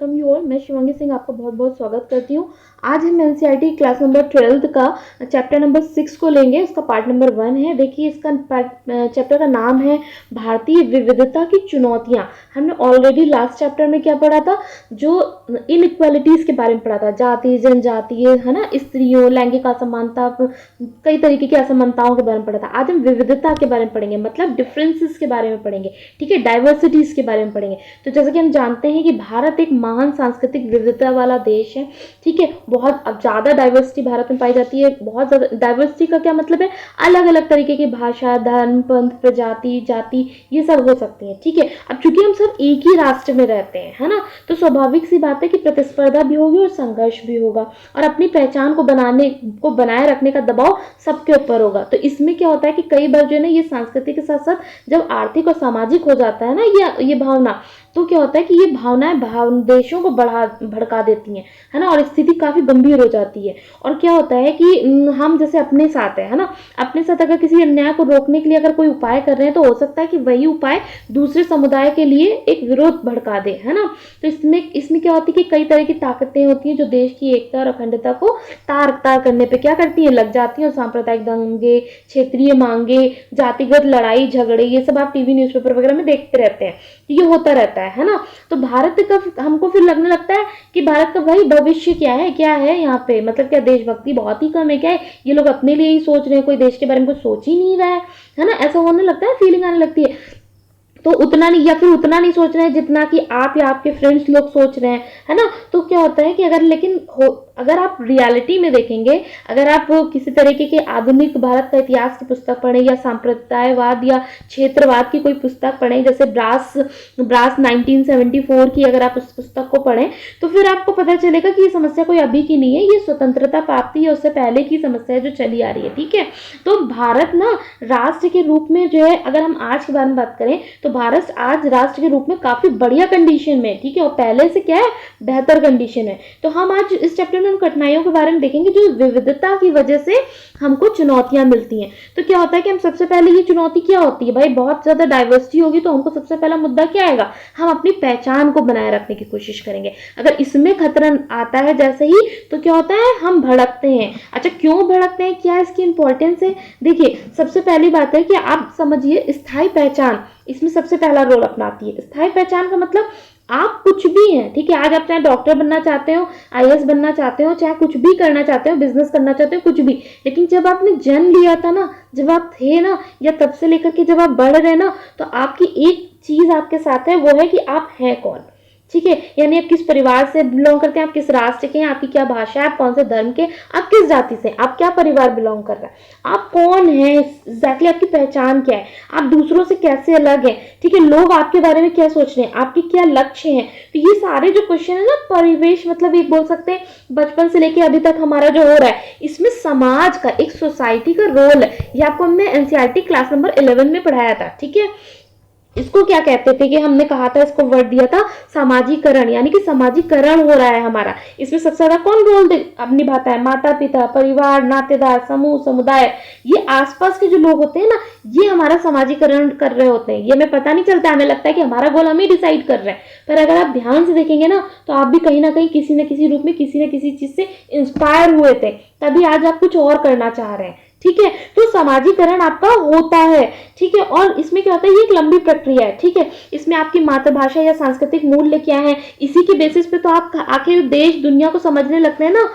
Welcome you all. मैं शिवांगी सिंह आपका बहुत बहुत स्वागत करती हूँ। आज हम एनसीईआरटी क्लास नंबर 12 का चैप्टर नंबर 6 को लेंगे। इसका पार्ट नंबर 1 है। देखिए, इसका चैप्टर का नाम है भारतीय विविधता की चुनौतियाँ। हमने ऑलरेडी लास्ट चैप्टर में क्या पढ़ा था, जो इनइक्वालिटीज़ के बारे में पढ़ा था, जाति जनजातीय, है ना, स्त्रियों, लैंगिक असमानता, कई तरीके की असमानताओं के बारे में पढ़ा था। आज हम विविधता के बारे में पढ़ेंगे, मतलब डिफरेंसेस के बारे में पढ़ेंगे, ठीक है, डाइवर्सिटीज़ के बारे में पढ़ेंगे। तो जैसे कि हम जानते हैं कि भारत एक महान सांस्कृतिक विविधता वाला देश है, ठीक है। बहुत अब ज़्यादा डाइवर्सिटी भारत में पाई जाती है। बहुत ज़्यादा डाइवर्सिटी का क्या मतलब है, अलग अलग तरीके की भाषा, धर्म, पंथ, प्रजाति, जाति, ये सब हो सकती है, ठीक है। अब चूंकि हम सब एक ही राष्ट्र में रहते हैं, है ना, तो स्वाभाविक सी बात है कि प्रतिस्पर्धा भी होगी और संघर्ष भी होगा, और अपनी पहचान को बनाए रखने का दबाव सबके ऊपर होगा। तो इसमें क्या होता है कि कई बार जो है ना, ये संस्कृति के साथ साथ जब आर्थिक और सामाजिक हो जाता है ना ये भावना, तो क्या होता है कि ये भावनाएं देशों को भड़का देती हैं, है ना, और स्थिति काफी गंभीर हो जाती है। और क्या होता है कि हम जैसे अपने साथ है ना, अपने साथ अगर किसी अन्याय को रोकने के लिए अगर कोई उपाय कर रहे हैं, तो हो सकता है कि वही उपाय दूसरे समुदाय के लिए एक विरोध भड़का दे, है ना। तो इसमें क्या होती है कि कई तरह की ताकतें होती हैं जो देश की एकता और अखंडता को तार करने पे क्या करती है, लग जाती है। और सांप्रदायिक दंगे, क्षेत्रीय मांगे, जातिगत लड़ाई झगड़े, ये सब आप टीवी न्यूज़पेपर वगैरह में देखते रहते हैं, ये होता रहता है ना। तो भारत का हमको फिर लगने लगता है कि भारत का भाई भविष्य क्या है यहाँ पे, मतलब क्या देशभक्ति बहुत ही कम है, क्या है ये लोग अपने लिए ही सोच रहे हैं, कोई देश के बारे में कुछ सोच ही नहीं रहा है ना, ऐसा होने लगता है, फीलिंग आने लगती है। तो उतना नहीं, या फिर उतना नहीं सोच रहे हैं जितना कि आप या आपके फ्रेंड्स लोग सोच रहे हैं, है ना। तो क्या होता है कि अगर आप रियलिटी में देखेंगे, अगर आप किसी तरीके के आधुनिक भारत का इतिहास की पुस्तक पढ़ें, या सांप्रदायवाद या क्षेत्रवाद की कोई पुस्तक पढ़ें, जैसे ब्रास 1974 की अगर आप उस पुस्तक को पढ़ें, तो फिर आपको पता चलेगा कि ये समस्या कोई अभी की नहीं है, ये स्वतंत्रता प्राप्ति या उससे पहले की समस्या है जो चली आ रही है, ठीक है। तो भारत ना राष्ट्र के रूप में जो है, अगर हम आज के बारे में बात करें, तो भारत आज राष्ट्र के रूप में काफी बढ़िया कंडीशन में, ठीक है, और पहले से क्या है, बेहतर कंडीशन है। तो हम आज इस चैप्टर में उन कठिनाइयों के बारे में देखेंगे जो विविधता की वजह से हमको चुनौतियां मिलती हैं। तो क्या होता है कि हम सबसे पहले, ये चुनौती क्या होती है भाई, बहुत ज्यादा डाइवर्सिटी होगी, तो हमको सबसे पहला मुद्दा क्या आएगा, हम अपनी पहचान को बनाए रखने की कोशिश करेंगे। अगर इसमें खतरा आता है जैसे ही, तो क्या होता है, हम भड़कते हैं। अच्छा, क्यों भड़कते हैं, क्या इसकी इंपॉर्टेंस है। देखिए, सबसे पहली बात है कि आप समझिए, स्थायी पहचान इसमें सबसे पहला रोल अपनाती है। स्थायी पहचान का मतलब आप कुछ भी हैं, ठीक है, आज आप चाहे डॉक्टर बनना चाहते हो, आईएएस बनना चाहते हो, चाहे कुछ भी करना चाहते हो, बिजनेस करना चाहते हो, कुछ भी, लेकिन जब आपने जन्म लिया था ना, जब आप थे ना, या तब से लेकर के जब आप बढ़ रहे ना, तो आपकी एक चीज आपके साथ है, वो है कि आप हैं कौन, ठीक है। यानी आप किस परिवार से बिलोंग करते हैं, आप किस राष्ट्र के हैं, आपकी क्या भाषा है, आप कौन से धर्म के, आप किस जाति से, आप क्या परिवार बिलोंग कर रहा है, आप कौन है एग्जैक्टली, आपकी पहचान क्या है, आप दूसरों से कैसे अलग हैं, ठीक है, लोग आपके बारे में क्या सोच रहे हैं, आपके क्या लक्ष्य हैं। तो ये सारे जो क्वेश्चन है ना, परिवेश, मतलब एक बोल सकते हैं बचपन से लेके अभी तक हमारा जो हो रहा है, इसमें समाज का, एक सोसाइटी का रोल है। ये आपको हमने एनसीईआरटी क्लास नंबर 11 में पढ़ाया था, ठीक है। इसको क्या कहते थे कि हमने कहा था, इसको वर्ड दिया था सामाजिकरण, यानी कि सामाजिकरण हो रहा है हमारा। इसमें सबसे ज्यादा कौन रोल अब निभाता है, माता पिता, परिवार, नातेदार, समूह, समुदाय, ये आसपास के जो लोग होते हैं ना, ये हमारा सामाजिकरण कर रहे होते हैं। ये हमें पता नहीं चलता, हमें लगता है कि हमारा गोल हम ही डिसाइड कर रहे हैं, पर अगर आप ध्यान से देखेंगे ना, तो आप भी कहीं ना कहीं किसी न किसी रूप में किसी न किसी चीज से इंस्पायर हुए थे, तभी आज आप कुछ और करना चाह रहे हैं, ठीक है। तो सामाजिकरण आपका होता है, ठीक है। और इसमें क्या होता है, ये एक लंबी प्रक्रिया है, ठीक है। इसमें आपकी मातृभाषा या सांस्कृतिक मूल्य क्या है, इसी के बेसिस पे तो आप आखिर देश दुनिया को समझने लगते हैं ना।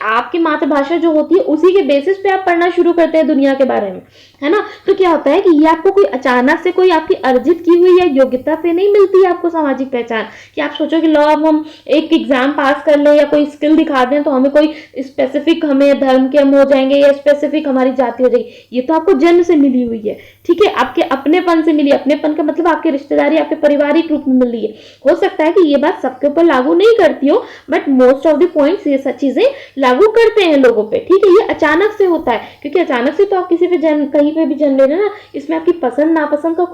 आपकी मातृभाषा जो होती है, उसी के बेसिस पे आप पढ़ना शुरू करते हैं दुनिया के बारे में, है ना। तो क्या होता है कि ये आपको कोई अचानक से कोई आपकी अर्जित की हुई या योग्यता पे नहीं मिलती है आपको सामाजिक पहचान, कि आप सोचो कि लो अब हम एक एग्जाम पास कर ले या कोई स्किल दिखा दें तो हमें कोई स्पेसिफिक, हमें धर्म के हम हो जाएंगे या स्पेसिफिक हमारी जाति हो जाएगी। ये तो आपको जन्म से मिली हुई है, ठीक है, आपके अपनेपन से मिली। अपनेपन का मतलब आपके रिश्तेदारी, आपके पारिवारिक रूप में मिली है। हो सकता है कि ये बात सबके ऊपर लागू नहीं करती हो, but most of the points ये सब चीजें लागू करते हैं लोगों पे, ठीक है। ये अचानक से होता है, क्योंकि अचानक से तो आप किसी पे कहीं पे भी जन्म ले रहे हैं ना, इसमें आपकी पसंद नापसंद का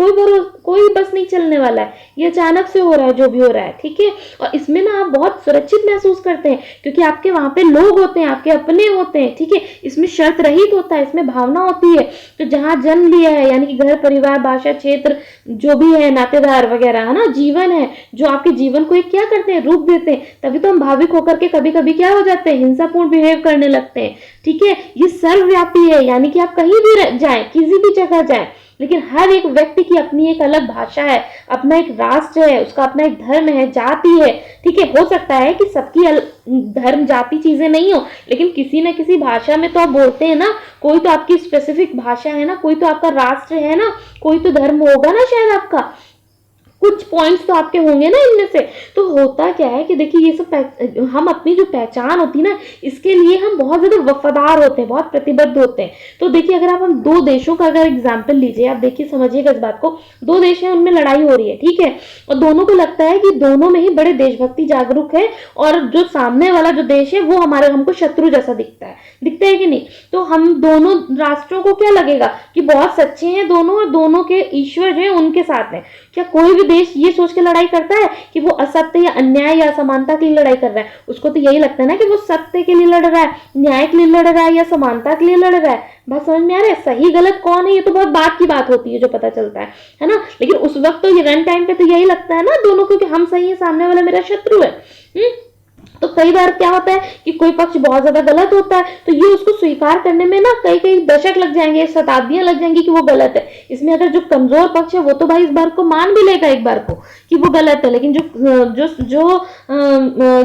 कोई बस नहीं चलने वाला है, ये अचानक से हो रहा है जो भी हो रहा है, ठीक है। और इसमें ना आप बहुत सुरक्षित महसूस करते हैं, क्योंकि आपके वहां पे लोग होते हैं, आपके अपने होते हैं, ठीक है। इसमें शर्त रहित होता है, इसमें भावना होती है। तो जहाँ जन्म लिया है यानी कि घर, परिवार, भाषा, क्षेत्र जो भी है, नातेदार वगैरह, है ना, जीवन है, जो आपके जीवन को एक क्या करते हैं, रूप देते हैं। तभी तो हम भावुक होकर के कभी कभी क्या हो जाते हैं, हिंसापूर्ण बिहेव करने लगते हैं। ठीक है, ये सर्वव्यापी है, यानी कि आप कहीं भी जाएं, किसी भी जगह जाएं, लेकिन हर एक व्यक्ति की अपनी एक अलग भाषा है, अपना एक राष्ट्र है, उसका अपना एक धर्म है, जाति है। ठीक है, हो सकता है कि सबकी धर्म, जाति चीजें नहीं हो, लेकिन किसी न किसी भाषा में तो आप बोलते हैं ना। कोई तो आपकी स्पेसिफिक भाषा है ना, कोई तो आपका राष्ट्र है ना, कोई तो धर्म होगा ना शायद आपका, कुछ पॉइंट्स तो आपके होंगे ना इनमें से। तो होता क्या है कि देखिए, ये सब हम अपनी जो पहचान होती है ना, इसके लिए हम बहुत ज्यादा वफादार होते हैं, बहुत प्रतिबद्ध होते हैं। तो देखिए, अगर आप हम दो देशों का अगर एग्जाम्पल लीजिए, आप देखिए, समझिएगा इस बात को। दो देश हैं, उनमें लड़ाई हो रही है, ठीक है, और दोनों को लगता है कि दोनों में ही बड़े देशभक्ति जागरूक है, और जो सामने वाला जो देश है वो हमको शत्रु जैसा दिखता है कि नहीं। तो हम दोनों राष्ट्रों को क्या लगेगा कि बहुत सच्चे हैं दोनों, और दोनों के ईश्वर जो है उनके साथ हैं। क्या कोई भी देश ये सोच के लड़ाई करता है कि वो असत्य या अन्याय या असमानता के लिए लड़ाई कर रहा है? उसको तो यही लगता है ना कि वो सत्य के लिए लड़ रहा है, न्याय के लिए लड़ रहा है, या समानता के लिए लड़ रहा है। बात समझ में आ रहा है? सही गलत कौन है ये तो बहुत बात की बात होती है, जो पता चलता है ना। लेकिन उस वक्त तो ये रन टाइम पे तो यही लगता है ना दोनों को कि हम सही है, सामने वाला मेरा शत्रु है। तो कई बार क्या होता है कि कोई पक्ष बहुत ज्यादा गलत होता है, तो ये उसको स्वीकार करने में ना कई दशक लग जाएंगे, शताब्दियां लग जाएंगी कि वो गलत है। इसमें अगर जो कमजोर पक्ष है वो तो भाई इस बार को मान भी लेगा एक बार को कि वो गलत है, लेकिन जो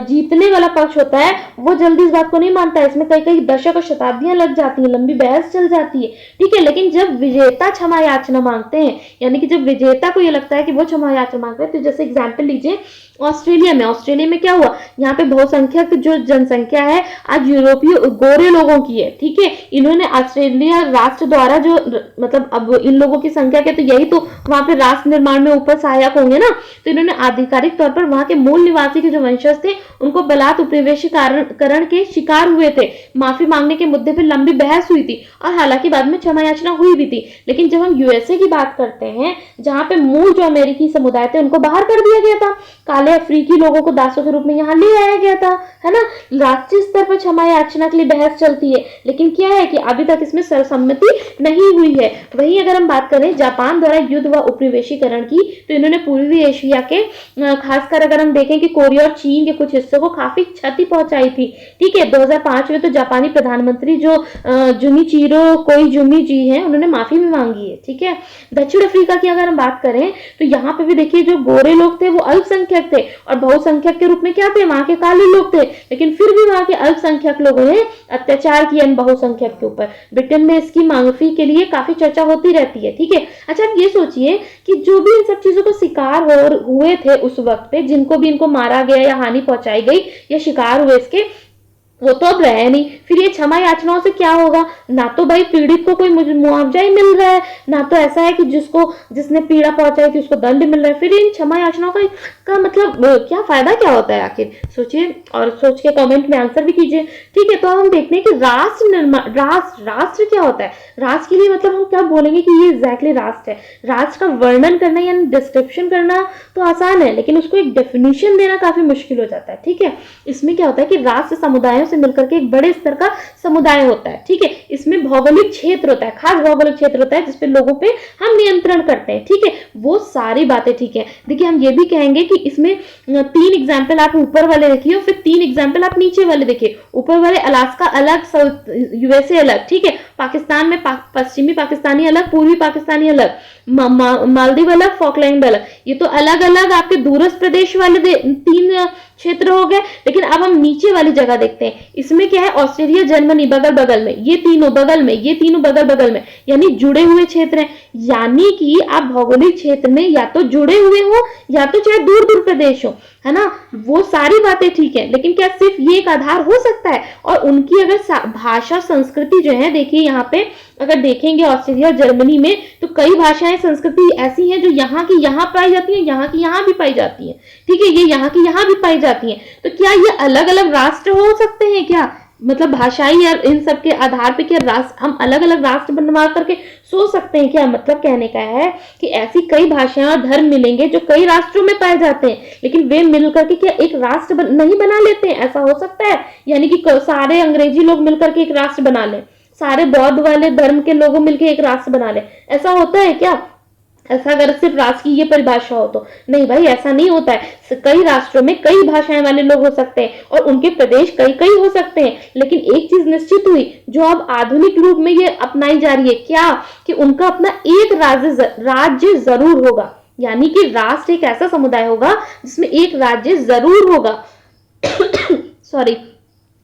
जीतने वाला पक्ष होता है वो जल्दी इस बात को नहीं मानता है। इसमें कई दशक और शताब्दियां लग जाती है, लंबी बहस चल जाती है। ठीक है, लेकिन जब विजेता क्षमा याचना मांगते हैं, यानी कि जब विजेता को ये लगता है कि वो क्षमा याचना मांगते हैं, तो जैसे एग्जाम्पल लीजिए ऑस्ट्रेलिया में क्या हुआ, यहाँ पे बहुसंख्यक जो जनसंख्या है आज यूरोपीय गोरे लोगों की है। ठीक है, इन्होंने ऑस्ट्रेलिया राष्ट्र द्वारा जो मतलब अब इन लोगों की संख्या के तो यही तो वहां पे राष्ट्र निर्माण में ऊपर सहायक होंगे ना, तो इन्होंने आधिकारिक तौर पर वहां के मूल निवासी के जो वंशज थे उनको बलात् उपनिवेशीकरण के शिकार हुए थे। माफी मांगने के मुद्दे पर लंबी बहस हुई थी, और हालांकि बाद में क्षमा याचना हुई भी थी। लेकिन जब हम यूएसए की बात करते हैं, जहां पे मूल जो अमेरिकी समुदाय थे उनको बाहर कर दिया गया था, काले अफ्रीकी लोगों को दासों के रूप में यहाँ ले आया गया था, है ना। राष्ट्रीय स्तर पर क्षमा याचना के लिए बहस चलती है, लेकिन क्या है कि अभी तक इसमें सर्वसम्मति नहीं हुई है। वहीं अगर हम बात करें जापान द्वारा युद्ध व उपनिवेशीकरण की, तो इन्होंने पूर्वी एशिया के खासकर अगर हम देखें कि कोरिया और चीन के कुछ हिस्सों को काफी क्षति पहुंचाई थी। ठीक है, 2005 में तो जापानी प्रधानमंत्री जो जुनिचिरो कोइजुमी जी हैं, उन्होंने माफी भी मांगी है। ठीक है, दक्षिण अफ्रीका की अगर हम बात करें तो यहाँ पे भी देखिए, जो गोरे लोग थे वो अल्पसंख्यक थे, और बहुसंख्यक के रूप में क्या थे, वहां के काले लोग थे, लेकिन फिर भी वहां के अल्पसंख्यक लोगों ने अत्याचार किया इन बहुसंख्यक के ऊपर। ब्रिटेन में इसकी माफी के लिए काफी चर्चा होती रहती है। ठीक है, अच्छा आप ये सोचिए कि जो भी इन सब चीजों को शिकार हुए थे उस वक्त पे, जिनको भी इनको मारा गया या हानि पहुंचाई गई या शिकार हुए इसके, वो तो अब रहे नहीं। फिर ये क्षमा याचनाओं से क्या होगा? ना तो भाई पीड़ित को कोई मुआवजा ही मिल रहा है, ना तो ऐसा है कि जिसने पीड़ा पहुंचाई थी उसको दंड मिल रहा है। फिर इन क्षमा याचनाओं का मतलब क्या फायदा क्या होता है आखिर? सोचिए, और सोच के कमेंट में आंसर भी कीजिए। ठीक है, तो अब हम देखते हैं कि राष्ट्र क्या होता है। राष्ट्र के लिए मतलब हम क्या बोलेंगे कि ये एग्जैक्टली राष्ट्र है। राष्ट्र का वर्णन करना यानी डिस्क्रिप्शन करना तो आसान है, लेकिन उसको एक डेफिनेशन देना काफी मुश्किल हो जाता है। ठीक है, इसमें क्या होता है कि राष्ट्र समुदायों से मिलकर के एक बड़े स्तर का समुदाय होता है। ठीक है, इसमें भौगोलिक क्षेत्र होता है, खास भौगोलिक क्षेत्र होता है जिसपे लोगों पे हम नियंत्रण करते हैं। ठीक है, वो सारी बातें ठीक है। देखिए, हम ये भी कहेंगे कि इसमें 3 एग्जाम्पल आप ऊपर वाले देखिए और फिर 3 एग्जाम्पल आप नीचे वाले देखिए। ऊपर वाले अलास्का अलग, यूएसए अलग। ठीक है, पाकिस्तान में पश्चिमी पाकिस्तानी अलग, पूर्वी पाकिस्तानी अलग, मालदीव अलग, फॉकलैंड अलग। ये तो अलग अलग आपके दूरस्थ प्रदेश वाले 3 क्षेत्र हो गए। लेकिन अब हम नीचे वाली जगह देखते हैं, इसमें क्या है, ऑस्ट्रेलिया जर्मनी बगल बगल में, ये तीनों बगल में, ये तीनों बगल बगल में, यानी जुड़े हुए क्षेत्र हैं। यानी कि आप भौगोलिक क्षेत्र में या तो जुड़े हुए हो या तो चाहे दूर दूर प्रदेश हो, है ना। वो सारी बातें ठीक है, लेकिन क्या सिर्फ ये एक आधार हो सकता है? और उनकी अगर भाषा संस्कृति जो है, देखिए यहाँ पे अगर देखेंगे ऑस्ट्रेलिया और जर्मनी में, तो कई भाषाएं संस्कृति ऐसी हैं जो यहाँ की यहाँ पाई जाती है, यहाँ की यहाँ भी पाई जाती है। ठीक है, ये यहाँ की यहाँ भी पाई जाती है। तो क्या ये अलग अलग राष्ट्र हो सकते हैं क्या? मतलब भाषाई या इन सब के आधार पे क्या राष्ट्र, हम अलग अलग राष्ट्र बनवा करके सोच सकते हैं क्या? मतलब कहने का है कि ऐसी कई भाषाएं और धर्म मिलेंगे जो कई राष्ट्रों में पाए जाते हैं, लेकिन वे मिलकर के क्या एक राष्ट्र नहीं बना लेते हैं? ऐसा हो सकता है? यानी कि सारे अंग्रेजी लोग मिलकर के एक राष्ट्र बना लें, सारे बौद्ध वाले धर्म के लोगों मिलकर एक राष्ट्र बना ले। ऐसा होता है क्या? ऐसा अगर सिर्फ राष्ट्र की ये परिभाषा हो तो नहीं भाई, ऐसा नहीं होता है। कई राष्ट्रों में कई भाषाएं वाले लोग हो सकते हैं और उनके प्रदेश कई कई हो सकते हैं, लेकिन एक चीज निश्चित हुई जो अब आधुनिक रूप में ये अपनाई जा रही है, क्या कि उनका अपना एक राज्य जरूर होगा। यानी कि राष्ट्र एक ऐसा समुदाय होगा जिसमें एक राज्य जरूर होगा। सॉरी।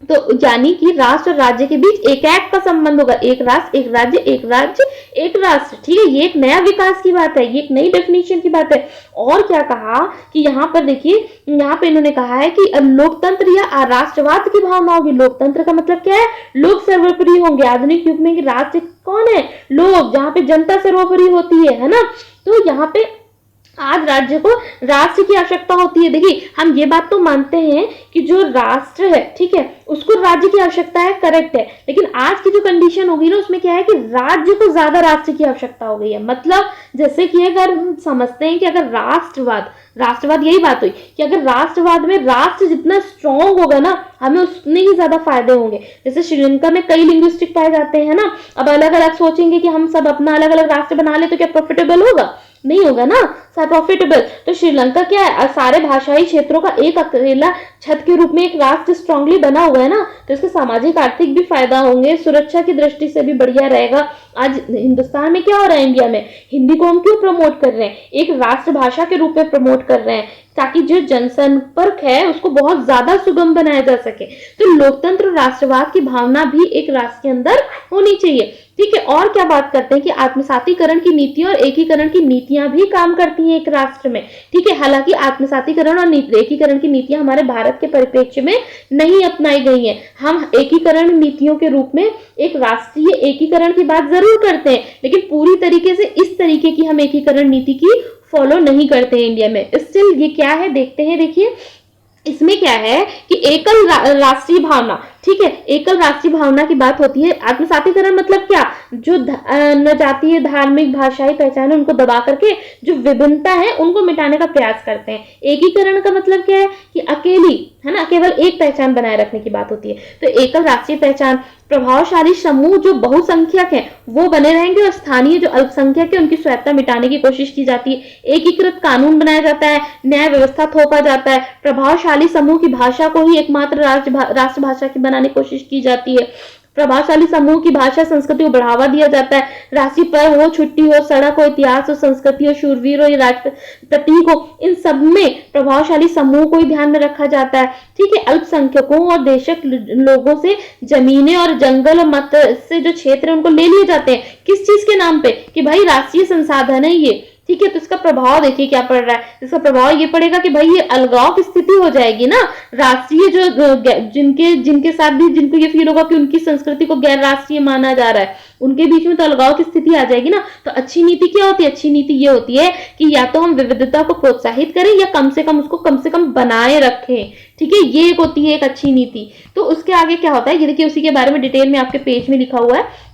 तो यानी कि राष्ट्र और राज्य के बीच एक का संबंध होगा, एक राष्ट्र एक राज्य, एक राज्य एक राष्ट्र। ठीक है, ये एक नया विकास की बात है, ये एक नई डेफिनेशन की बात है। और क्या कहा कि यहाँ पर देखिए, यहाँ पे इन्होंने कहा है कि लोकतंत्र या राष्ट्रवाद की भावना होगी। लोकतंत्र का मतलब क्या है? लोग सर्वोपरि होंगे। आधुनिक युग में राष्ट्र कौन है? लोग, जहाँ पे जनता सर्वोपरि होती है ना। तो यहाँ पे आज राज्य को राष्ट्र की आवश्यकता होती है। देखिए, हम ये बात तो मानते हैं कि जो राष्ट्र है, ठीक है, उसको राज्य की आवश्यकता है, करेक्ट है। लेकिन आज की जो कंडीशन होगी ना, उसमें क्या है कि राज्य को ज्यादा राष्ट्र की आवश्यकता हो गई है। मतलब जैसे कि अगर हम समझते हैं कि अगर राष्ट्रवाद यही बात हुई कि अगर राष्ट्रवाद में राष्ट्र जितना स्ट्रॉन्ग होगा ना, हमें उतने ही ज्यादा फायदे होंगे। जैसे श्रीलंका में कई लिंग्विस्टिक पाए जाते हैं ना, अब अलग अलग सोचेंगे कि हम सब अपना अलग अलग राष्ट्र बना ले तो क्या प्रॉफिटेबल होगा? नहीं होगा ना, प्रॉफिटेबल। तो श्रीलंका क्या है, सारे भाषाई क्षेत्रों का एक अकेला छत के रूप में एक राष्ट्र स्ट्रांगली बना हुआ है ना, तो इसके सामाजिक आर्थिक भी फायदा होंगे, सुरक्षा की दृष्टि से भी बढ़िया रहेगा। आज हिंदुस्तान में क्या हो रहा है, इंडिया में हिंदी को हम क्यों प्रमोट कर रहे हैं? एक राष्ट्रभाषा के रूप में प्रमोट कर रहे हैं ताकि जो जनसंपर्क है उसको बहुत ज्यादा सुगम बनाया जा सके। तो लोकतंत्र और राष्ट्रवाद की भावना भी एक राष्ट्र के अंदर होनी चाहिए। ठीक है, और क्या बात करते हैं कि आत्मसातीकरण की नीतियां और एकीकरण की नीतियां भी काम करती हैं एक राष्ट्र में। ठीक है, हालांकि आत्मसातीकरण और एकीकरण की नीतियां हमारे भारत के परिप्रेक्ष्य में नहीं अपनाई गई हैं। हम एकीकरण नीतियों के रूप में एक राष्ट्रीय एकीकरण की बात जरूर करते हैं, लेकिन पूरी तरीके से इस तरीके की हम एकीकरण नीति की फॉलो नहीं करते हैं इंडिया में। स्टिल ये क्या है देखते हैं। देखिए, इसमें क्या है कि एकल राष्ट्रीय भावना, ठीक है, एकल राष्ट्रीय भावना की बात होती है। आत्मसातीकरण मतलब क्या? जो न जातीय, धार्मिक, भाषाई पहचान है उनको दबा करके जो विभिन्नता है उनको मिटाने का प्रयास करते हैं। एकीकरण का मतलब क्या है कि अकेली, है ना, केवल एक पहचान बनाए रखने की बात होती है। तो एकल राष्ट्रीय पहचान, प्रभावशाली समूह जो बहुसंख्यक है वो बने रहेंगे और स्थानीय जो अल्पसंख्यक है उनकी स्वायत्तता मिटाने की कोशिश की जाती है। एकीकृत कानून बनाया जाता है, न्याय व्यवस्था थोपा जाता है, प्रभावशाली समूह की भाषा को ही एकमात्र राष्ट्रभाषा की बनाने की कोशिश की जाती है। प्रभावशाली समूह की भाषा संस्कृति को बढ़ावा दिया जाता है। राष्ट्रीय पर्व हो, छुट्टी हो, सड़क हो, इतिहास हो, संस्कृति हो, शूरवीर हो, राष्ट्र प्रतीक हो, इन सब में प्रभावशाली समूह को ही ध्यान में रखा जाता है। ठीक है, अल्पसंख्यकों और देशक लोगों से जमीनें और जंगल और मत से जो क्षेत्र है उनको ले लिए जाते हैं। किस चीज के नाम पे? कि भाई राष्ट्रीय संसाधन है ये। ठीक है, तो इसका प्रभाव देखिए क्या पड़ रहा है। इसका प्रभाव ये पड़ेगा कि भाई ये अलगाव की स्थिति हो जाएगी ना। राष्ट्रीय जो जिनके साथ भी जिनको ये फील होगा कि उनकी संस्कृति को गैर राष्ट्रीय माना जा रहा है, उनके बीच में तो अलगाव की स्थिति आ जाएगी ना। तो अच्छी नीति क्या होती है? अच्छी नीति ये होती है कि या तो हम विविधता को प्रोत्साहित करें या कम से कम उसको कम से कम बनाए रखें। ठीक है, ये एक होती है एक अच्छी नीति। तो उसके आगे क्या होता है ये देखिए, उसी के बारे में डिटेल में आपके पेज में लिखा हुआ है,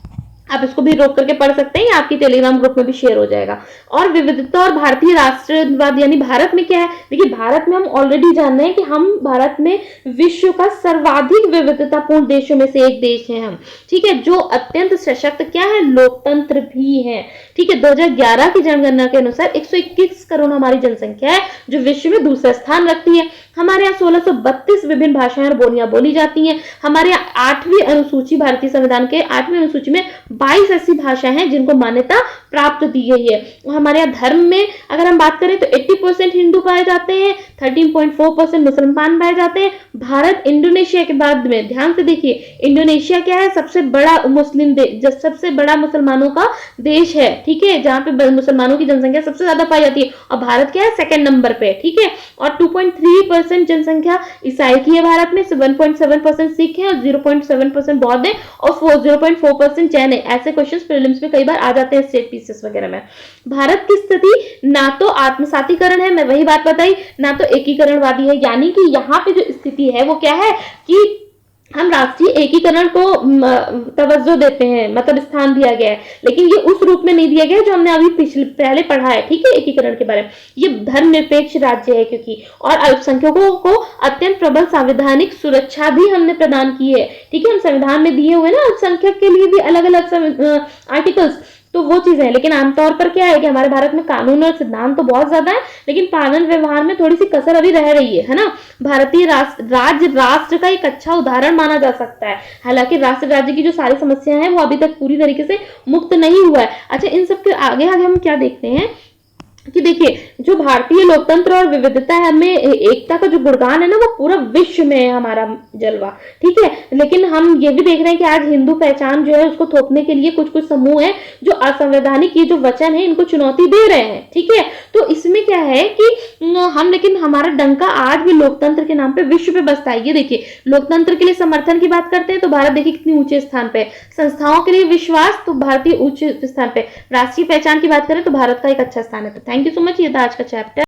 आप इसको भी रोक करके पढ़ सकते हैं या आपकी टेलीग्राम ग्रुप में भी शेयर हो जाएगा। और विविधता और भारतीय राष्ट्रवाद, यानी भारत में क्या है? देखिए, भारत में हम ऑलरेडी जान रहे हैं कि हम भारत में विश्व का सर्वाधिक विविधतापूर्ण देशों में से एक देश है हम। ठीक है, जो अत्यंत सशक्त क्या है? लोकतंत्र भी है। ठीक है, 2011 की जनगणना के अनुसार 121 करोड़ हमारी जनसंख्या है जो विश्व में दूसरा स्थान रखती है। हमारे यहाँ 1632 विभिन्न भाषाएं और बोलियां बोली जाती हैं। हमारे यहाँ 8वीं अनुसूची, भारतीय संविधान के 8वीं अनुसूची में 22 ऐसी भाषाएं हैं जिनको मान्यता प्राप्त दी गई है। हमारे यहाँ धर्म में अगर हम बात करें तो 80% हिंदू पाए जाते हैं, 13.4% मुसलमान पाए जाते हैं। भारत इंडोनेशिया के बाद में, ध्यान से देखिए, इंडोनेशिया क्या है? सबसे बड़ा मुस्लिम देश, सबसे बड़ा मुसलमानों का देश है। ठीक है, जहाँ पे मुसलमानों की जनसंख्या सबसे ज्यादा पाई जाती है। और भारत क्या है? सेकंड नंबर पे। ठीक है, और 2.3% जनसंख्या ईसाई की है भारत में, 1.7% सिख है और 0.7% बौद्ध है और 0.4% जैन है। ऐसे क्वेश्चंस प्रीलिम्स में कई बार आ जाते हैं स्टेट पीसीएस वगैरह में। भारत की स्थिति ना तो आत्मसातीकरण है, मैं वही बात बताई, ना तो एकीकरणवादी है। यानी कि यहाँ पे जो स्थिति है वो क्या है कि हम राष्ट्रीय एकीकरण को तवज्जो देते हैं, मतलब स्थान दिया गया है, लेकिन ये उस रूप में नहीं दिया गया जो हमने अभी पहले पढ़ा है, ठीक है, एकीकरण के बारे में। ये धर्मनिरपेक्ष राज्य है क्योंकि, और अल्पसंख्यकों को अत्यंत प्रबल संवैधानिक सुरक्षा भी हमने प्रदान की है, ठीक है, हम संविधान में दिए हुए ना अल्पसंख्यक के लिए भी अलग अलग आर्टिकल्स, तो वो चीजें हैं। लेकिन आमतौर पर क्या है कि हमारे भारत में कानून और सिद्धांत तो बहुत ज्यादा है, लेकिन पालन व्यवहार में थोड़ी सी कसर अभी रह रही है ना। भारतीय राष्ट्र का एक अच्छा उदाहरण माना जा सकता है। हालांकि राष्ट्र राज्य की जो सारी समस्याएं हैं वो अभी तक पूरी तरीके से मुक्त नहीं हुआ है। अच्छा, इन सब के आगे आगे हम क्या देखते हैं कि देखिए, जो भारतीय लोकतंत्र और विविधता है, हमें एकता का जो गुणगान है ना, वो पूरा विश्व में है हमारा जलवा, ठीक है। लेकिन हम ये भी देख रहे हैं कि आज हिंदू पहचान जो है उसको थोपने के लिए कुछ कुछ समूह है जो असंवैधानिक ये जो वचन है इनको चुनौती दे रहे हैं, ठीक है। तो इसमें क्या है कि हम, लेकिन हमारा डंका आज भी लोकतंत्र के नाम पे विश्व पे बसता है। ये देखिए, लोकतंत्र के लिए समर्थन की बात करते हैं तो भारत देखिए कितनी ऊंचे स्थान पे, संस्थाओं के लिए विश्वास तो भारतीय ऊंचे स्थान पे, राष्ट्रीय पहचान की बात करें तो भारत का एक अच्छा स्थान है। तो थैंक यू सो मच, ये था आज का चैप्टर।